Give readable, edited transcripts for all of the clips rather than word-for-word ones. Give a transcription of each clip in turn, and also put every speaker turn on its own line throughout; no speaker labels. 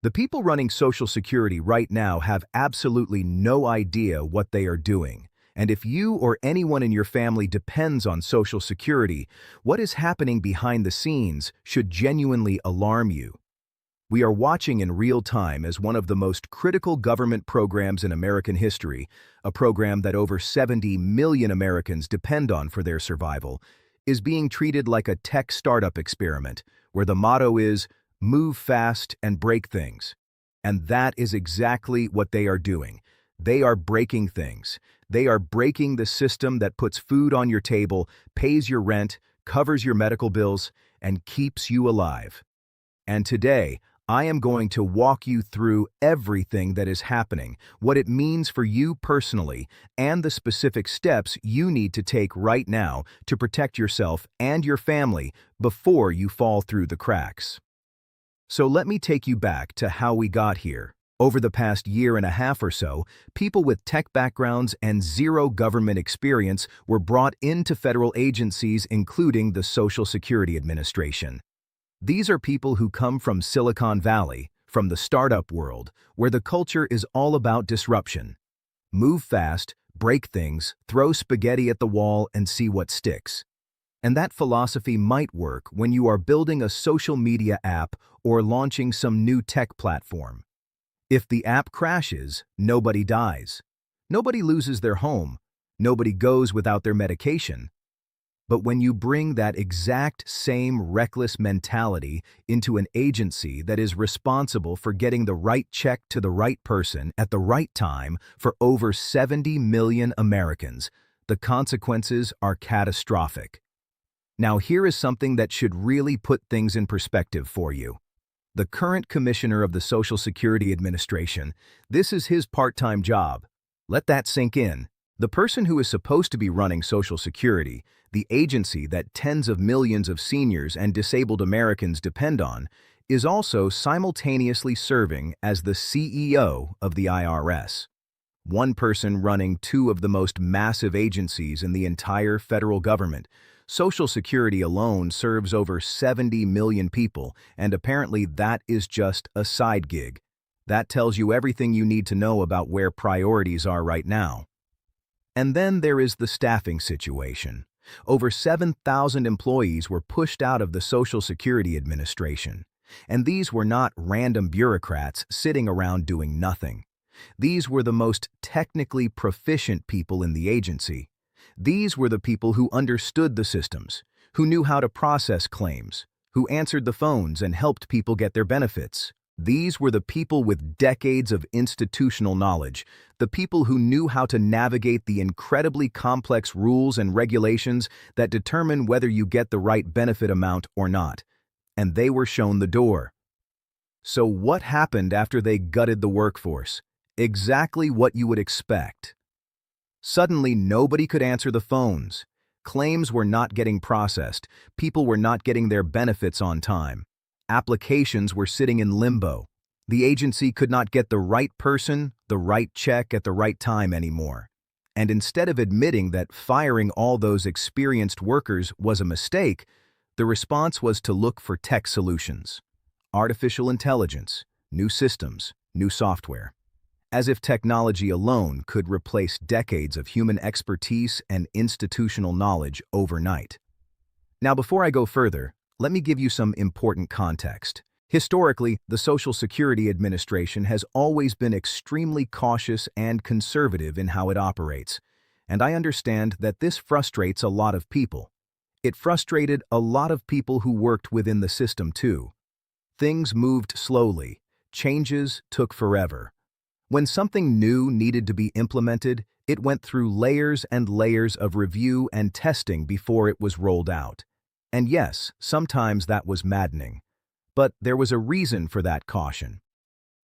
The people running Social Security right now have absolutely no idea what they are doing. And if you or anyone in your family depends on Social Security, what is happening behind the scenes should genuinely alarm you. We are watching in real time as one of the most critical government programs in American history, a program that over 70 million Americans depend on for their survival, is being treated like a tech startup experiment, where the motto is, move fast and break things. And that is exactly what they are doing. They are breaking things. They are breaking the system that puts food on your table, pays your rent, covers your medical bills, and keeps you alive. And today, I am going to walk you through everything that is happening, what it means for you personally, and the specific steps you need to take right now to protect yourself and your family before you fall through the cracks. So let me take you back to how we got here. Over the past year and a half or so, people with tech backgrounds and zero government experience were brought into federal agencies, including the Social Security Administration. These are people who come from Silicon Valley, from the startup world, where the culture is all about disruption. Move fast, break things, throw spaghetti at the wall, and see what sticks. And that philosophy might work when you are building a social media app or launching some new tech platform. If the app crashes, nobody dies. Nobody loses their home. Nobody goes without their medication. But when you bring that exact same reckless mentality into an agency that is responsible for getting the right check to the right person at the right time for over 70 million Americans, the consequences are catastrophic. Now, here is something that should really put things in perspective for you. The current commissioner of the Social Security Administration, this is his part-time job. Let that sink in. The person who is supposed to be running Social Security, the agency that tens of millions of seniors and disabled Americans depend on, is also simultaneously serving as the CEO of the IRS. One person running two of the most massive agencies in the entire federal government. Social Security alone serves over 70 million people, and apparently that is just a side gig. That tells you everything you need to know about where priorities are right now. And then there is the staffing situation. Over 7,000 employees were pushed out of the Social Security Administration. And these were not random bureaucrats sitting around doing nothing. These were the most technically proficient people in the agency. These were the people who understood the systems, who knew how to process claims, who answered the phones and helped people get their benefits. These were the people with decades of institutional knowledge, the people who knew how to navigate the incredibly complex rules and regulations that determine whether you get the right benefit amount or not. And they were shown the door. So what happened after they gutted the workforce? Exactly what you would expect. Suddenly, nobody could answer the phones. Claims were not getting processed. People were not getting their benefits on time. Applications were sitting in limbo. The agency could not get the right person, the right check at the right time anymore. And instead of admitting that firing all those experienced workers was a mistake, the response was to look for tech solutions. Artificial intelligence, new systems, new software. As if technology alone could replace decades of human expertise and institutional knowledge overnight. Now, before I go further, let me give you some important context. Historically, the Social Security Administration has always been extremely cautious and conservative in how it operates, and I understand that this frustrates a lot of people. It frustrated a lot of people who worked within the system too. Things moved slowly. Changes took forever. When something new needed to be implemented, it went through layers and layers of review and testing before it was rolled out. And yes, sometimes that was maddening. But there was a reason for that caution.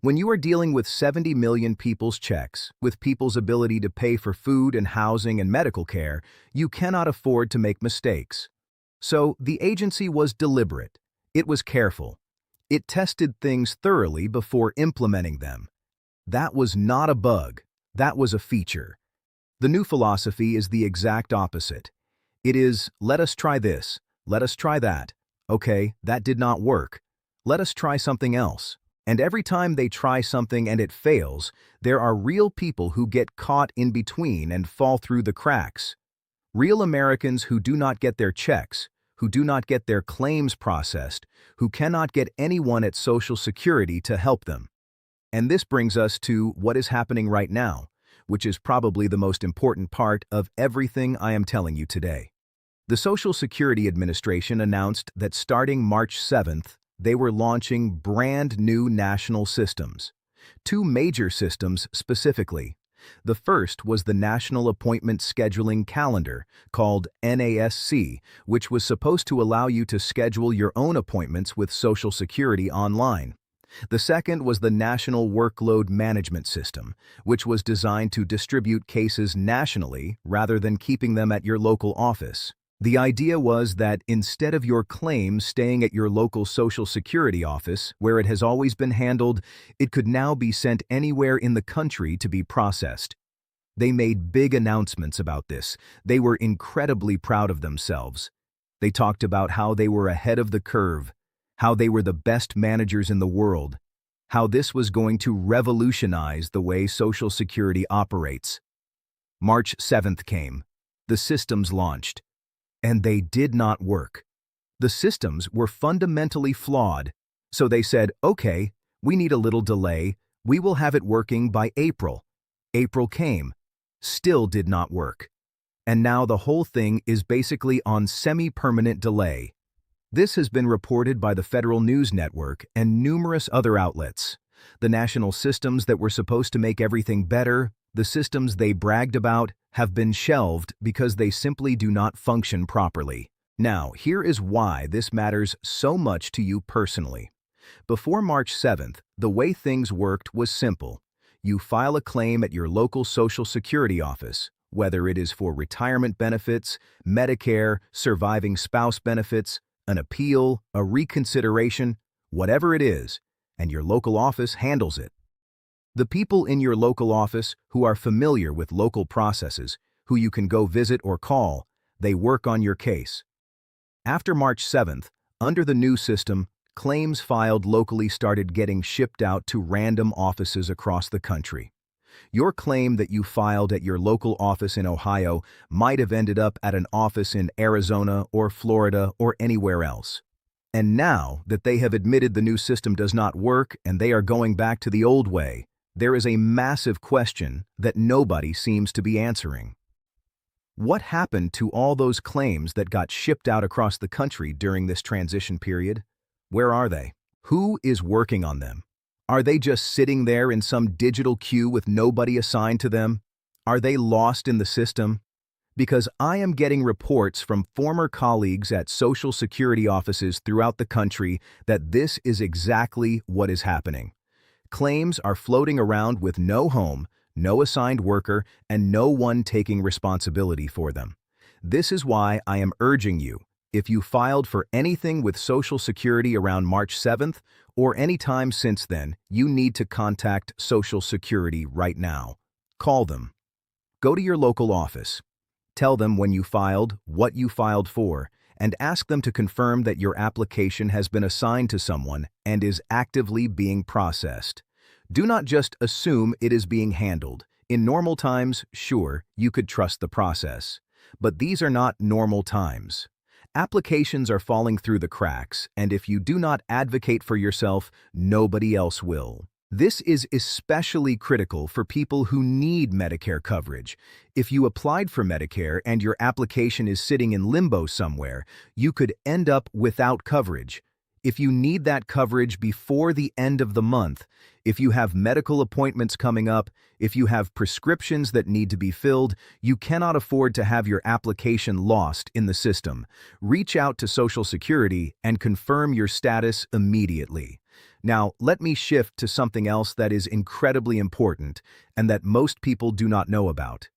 When you are dealing with 70 million people's checks, with people's ability to pay for food and housing and medical care, you cannot afford to make mistakes. So the agency was deliberate. It was careful. It tested things thoroughly before implementing them. That was not a bug. That was a feature. The new philosophy is the exact opposite. It is, let us try this, let us try that. Okay, that did not work. Let us try something else. And every time they try something and it fails, there are real people who get caught in between and fall through the cracks. Real Americans who do not get their checks, who do not get their claims processed, who cannot get anyone at Social Security to help them. And this brings us to what is happening right now, which is probably the most important part of everything I am telling you today. The Social Security Administration announced that starting March 7th, they were launching brand new national systems. Two major systems specifically. The first was the National Appointment Scheduling Calendar, called NASC, which was supposed to allow you to schedule your own appointments with Social Security online. The second was the National Workload Management System, which was designed to distribute cases nationally rather than keeping them at your local office. The idea was that instead of your claim staying at your local Social Security office, where it has always been handled, it could now be sent anywhere in the country to be processed. They made big announcements about this. They were incredibly proud of themselves. They talked about how they were ahead of the curve, how they were the best managers in the world, how this was going to revolutionize the way Social Security operates. March 7th came. The systems launched. And they did not work. The systems were fundamentally flawed. So they said, okay, we need a little delay. We will have it working by April. April came. Still did not work. And now the whole thing is basically on semi-permanent delay. This has been reported by the Federal News Network and numerous other outlets. The national systems that were supposed to make everything better, the systems they bragged about, have been shelved because they simply do not function properly. Now, here is why this matters so much to you personally. Before March 7th, the way things worked was simple. You file a claim at your local Social Security office, whether it is for retirement benefits, Medicare, surviving spouse benefits, an appeal, a reconsideration, whatever it is, and your local office handles it. The people in your local office who are familiar with local processes, who you can go visit or call, they work on your case. After March 7th, under the new system, claims filed locally started getting shipped out to random offices across the country. Your claim that you filed at your local office in Ohio might have ended up at an office in Arizona or Florida or anywhere else. And now that they have admitted the new system does not work and they are going back to the old way, there is a massive question that nobody seems to be answering. What happened to all those claims that got shipped out across the country during this transition period? Where are they? Who is working on them? Are they just sitting there in some digital queue with nobody assigned to them? Are they lost in the system? Because I am getting reports from former colleagues at Social Security offices throughout the country that this is exactly what is happening. Claims are floating around with no home, no assigned worker, and no one taking responsibility for them. This is why I am urging you, if you filed for anything with Social Security around March 7th or any time since then, you need to contact Social Security right now. Call them. Go to your local office. Tell them when you filed, what you filed for, and ask them to confirm that your application has been assigned to someone and is actively being processed. Do not just assume it is being handled. In normal times, sure, you could trust the process. But these are not normal times. Applications are falling through the cracks, and if you do not advocate for yourself, nobody else will. This is especially critical for people who need Medicare coverage. If you applied for Medicare and your application is sitting in limbo somewhere, you could end up without coverage. If you need that coverage before the end of the month, if you have medical appointments coming up, if you have prescriptions that need to be filled, you cannot afford to have your application lost in the system. Reach out to Social Security and confirm your status immediately. Now, let me shift to something else that is incredibly important and that most people do not know about.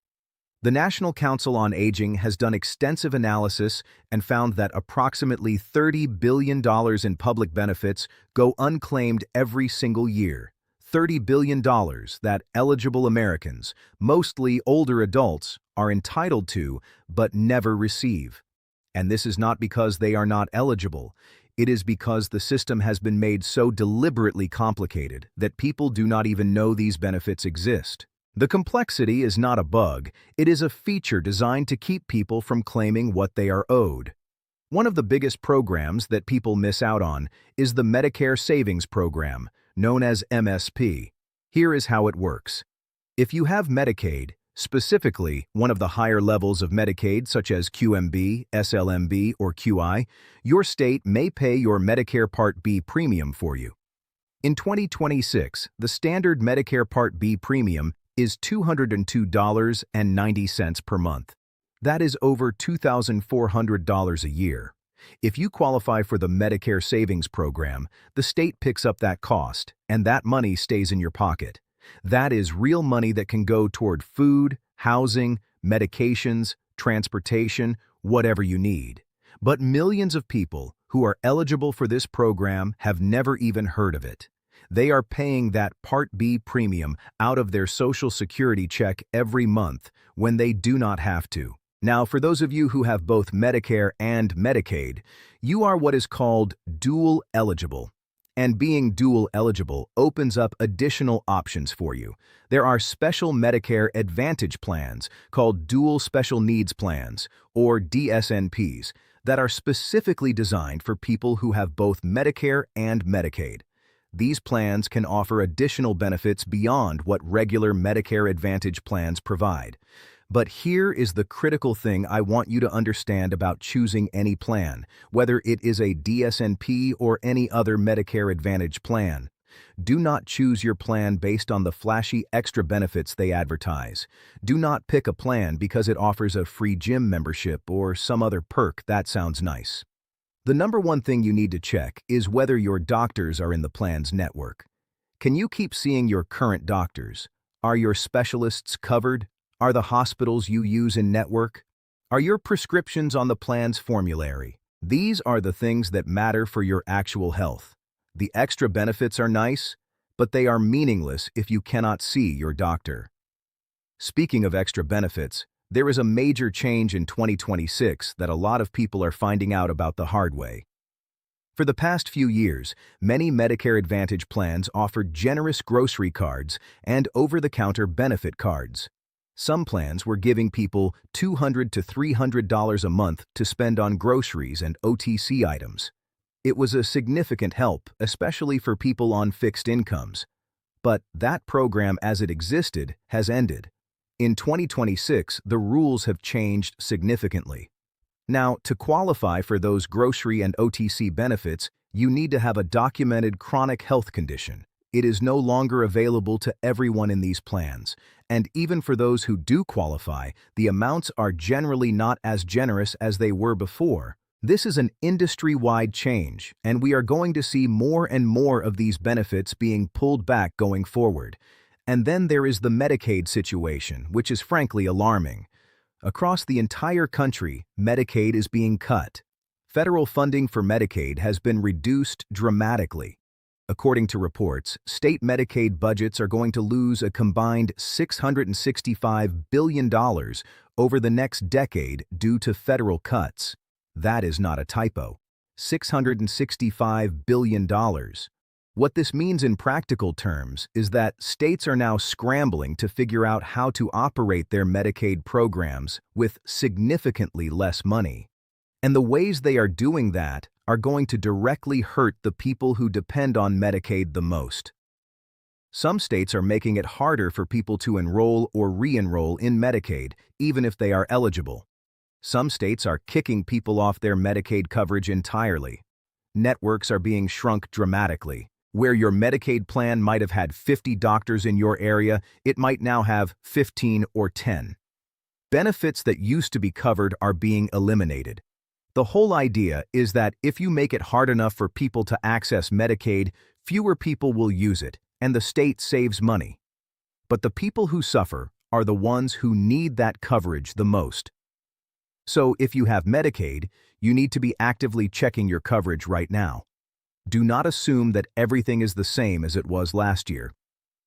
The National Council on Aging has done extensive analysis and found that approximately $30 billion in public benefits go unclaimed every single year. $30 billion that eligible Americans, mostly older adults, are entitled to but never receive. And this is not because they are not eligible. It is because the system has been made so deliberately complicated that people do not even know these benefits exist. The complexity is not a bug, it is a feature designed to keep people from claiming what they are owed. One of the biggest programs that people miss out on is the Medicare Savings Program, known as MSP. Here is how it works. If you have Medicaid, specifically one of the higher levels of Medicaid such as QMB, SLMB, or QI, your state may pay your Medicare Part B premium for you. In 2026, the standard Medicare Part B premium is $202.90 per month. That is over $2,400 a year. If you qualify for the Medicare Savings Program, the state picks up that cost, and that money stays in your pocket. That is real money that can go toward food, housing, medications, transportation, whatever you need. But millions of people who are eligible for this program have never even heard of it. They are paying that Part B premium out of their Social Security check every month when they do not have to. Now, for those of you who have both Medicare and Medicaid, you are what is called dual eligible. And being dual eligible opens up additional options for you. There are special Medicare Advantage plans called Dual Special Needs Plans, or DSNPs, that are specifically designed for people who have both Medicare and Medicaid. These plans can offer additional benefits beyond what regular Medicare Advantage plans provide. But here is the critical thing I want you to understand about choosing any plan, whether it is a DSNP or any other Medicare Advantage plan. Do not choose your plan based on the flashy extra benefits they advertise. Do not pick a plan because it offers a free gym membership or some other perk that sounds nice. The number one thing you need to check is whether your doctors are in the plan's network. Can you keep seeing your current doctors? Are your specialists covered? Are the hospitals you use in network? Are your prescriptions on the plan's formulary? These are the things that matter for your actual health. The extra benefits are nice, but they are meaningless if you cannot see your doctor. Speaking of extra benefits, there is a major change in 2026 that a lot of people are finding out about the hard way. For the past few years, many Medicare Advantage plans offered generous grocery cards and over-the-counter benefit cards. Some plans were giving people $200 to $300 a month to spend on groceries and OTC items. It was a significant help, especially for people on fixed incomes. But that program as it existed has ended. In 2026, the rules have changed significantly. Now, to qualify for those grocery and OTC benefits, you need to have a documented chronic health condition. It is no longer available to everyone in these plans, and even for those who do qualify, the amounts are generally not as generous as they were before. This is an industry-wide change, and we are going to see more and more of these benefits being pulled back going forward. And then there is the Medicaid situation, which is frankly alarming. Across the entire country, Medicaid is being cut. Federal funding for Medicaid has been reduced dramatically. According to reports, state Medicaid budgets are going to lose a combined $665 billion over the next decade due to federal cuts. That is not a typo. $665 billion. What this means in practical terms is that states are now scrambling to figure out how to operate their Medicaid programs with significantly less money. And the ways they are doing that are going to directly hurt the people who depend on Medicaid the most. Some states are making it harder for people to enroll or re-enroll in Medicaid, even if they are eligible. Some states are kicking people off their Medicaid coverage entirely. Networks are being shrunk dramatically. Where your Medicaid plan might have had 50 doctors in your area, it might now have 15 or 10. Benefits that used to be covered are being eliminated. The whole idea is that if you make it hard enough for people to access Medicaid, fewer people will use it, and the state saves money. But the people who suffer are the ones who need that coverage the most. So if you have Medicaid, you need to be actively checking your coverage right now. Do not assume that everything is the same as it was last year.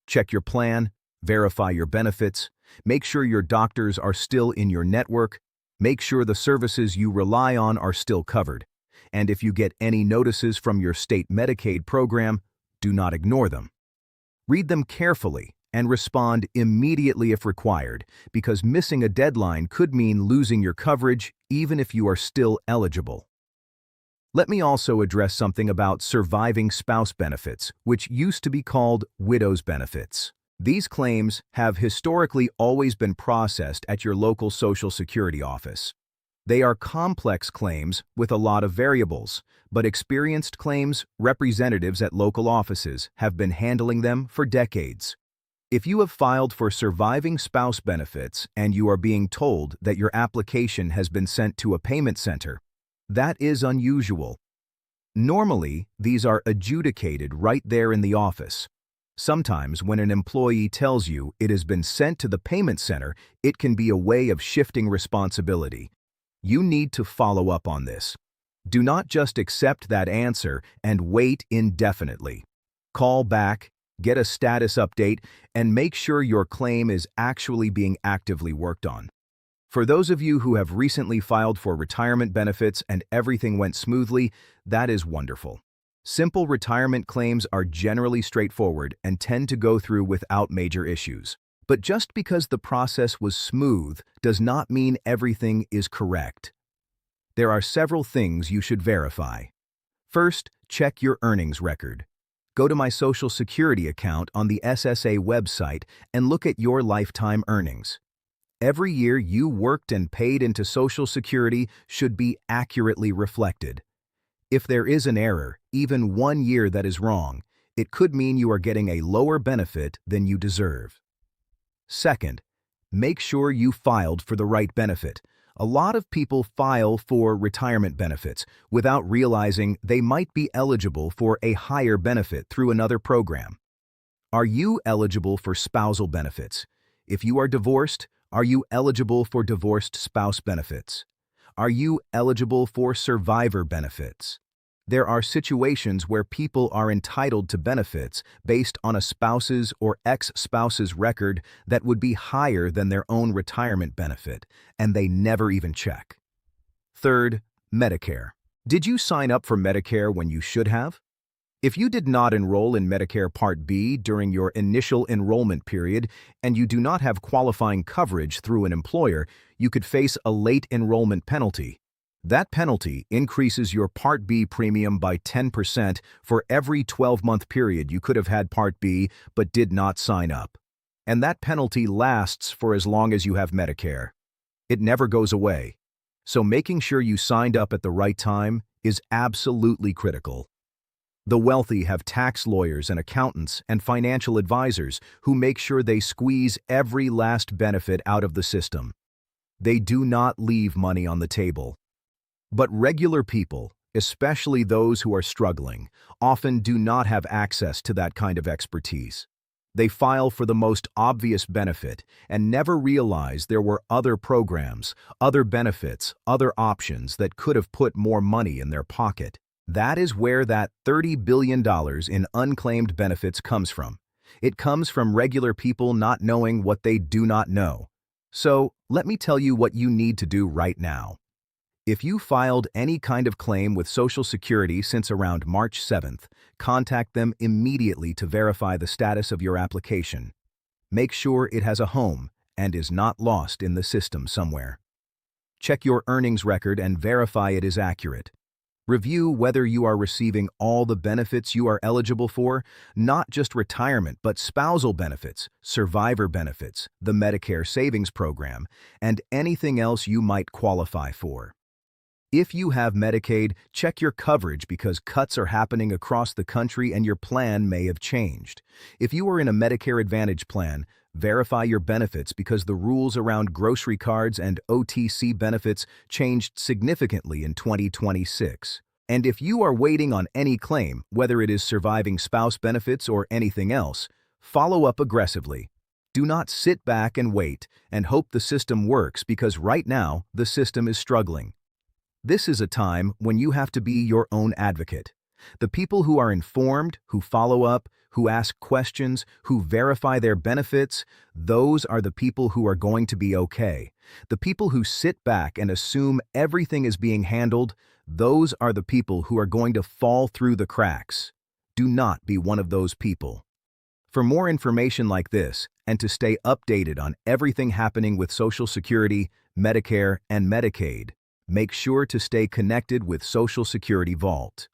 Check your plan, verify your benefits, make sure your doctors are still in your network, make sure the services you rely on are still covered. And if you get any notices from your state Medicaid program, do not ignore them. Read them carefully and respond immediately if required, because missing a deadline could mean losing your coverage even if you are still eligible. Let me also address something about surviving spouse benefits, which used to be called widow's benefits. These claims have historically always been processed at your local Social Security office. They are complex claims with a lot of variables, but experienced claims representatives at local offices have been handling them for decades. If you have filed for surviving spouse benefits and you are being told that your application has been sent to a payment center, that is unusual. Normally, these are adjudicated right there in the office. Sometimes when an employee tells you it has been sent to the payment center, it can be a way of shifting responsibility. You need to follow up on this. Do not just accept that answer and wait indefinitely. Call back, get a status update, and make sure your claim is actually being actively worked on. For those of you who have recently filed for retirement benefits and everything went smoothly, that is wonderful. Simple retirement claims are generally straightforward and tend to go through without major issues. But just because the process was smooth does not mean everything is correct. There are several things you should verify. First, check your earnings record. Go to my Social Security account on the SSA website and look at your lifetime earnings. Every year you worked and paid into Social Security should be accurately reflected. If there is an error, even 1 year that is wrong, it could mean you are getting a lower benefit than you deserve. Second, make sure you filed for the right benefit. A lot of people file for retirement benefits without realizing they might be eligible for a higher benefit through another program. Are you eligible for spousal benefits? If you are divorced, are you eligible for divorced spouse benefits? Are you eligible for survivor benefits? There are situations where people are entitled to benefits based on a spouse's or ex-spouse's record that would be higher than their own retirement benefit, and they never even check. Third, Medicare. Did you sign up for Medicare when you should have? If you did not enroll in Medicare Part B during your initial enrollment period and you do not have qualifying coverage through an employer, you could face a late enrollment penalty. That penalty increases your Part B premium by 10% for every 12-month period you could have had Part B but did not sign up. And that penalty lasts for as long as you have Medicare. It never goes away. So making sure you signed up at the right time is absolutely critical. The wealthy have tax lawyers and accountants and financial advisors who make sure they squeeze every last benefit out of the system. They do not leave money on the table. But regular people, especially those who are struggling, often do not have access to that kind of expertise. They file for the most obvious benefit and never realize there were other programs, other benefits, other options that could have put more money in their pocket. That is where that $30 billion in unclaimed benefits comes from. It comes from regular people not knowing what they do not know. So, let me tell you what you need to do right now. If you filed any kind of claim with Social Security since around March 7th, contact them immediately to verify the status of your application. Make sure it has a home and is not lost in the system somewhere. Check your earnings record and verify it is accurate. Review whether you are receiving all the benefits you are eligible for, not just retirement, but spousal benefits, survivor benefits, the Medicare Savings Program, and anything else you might qualify for. If you have Medicaid, check your coverage because cuts are happening across the country and your plan may have changed. If you are in a Medicare Advantage plan, verify your benefits because the rules around grocery cards and OTC benefits changed significantly in 2026. And if you are waiting on any claim, whether it is surviving spouse benefits or anything else, follow up aggressively. Do not sit back and wait and hope the system works because right now the system is struggling. This is a time when you have to be your own advocate. The people who are informed, who follow up, who ask questions, who verify their benefits, those are the people who are going to be okay. The people who sit back and assume everything is being handled, Those are the people who are going to fall through the cracks. Do not be one of those people. For more information like this, and to stay updated on everything happening with Social Security, Medicare, and Medicaid, make sure to stay connected with Social Security Vault.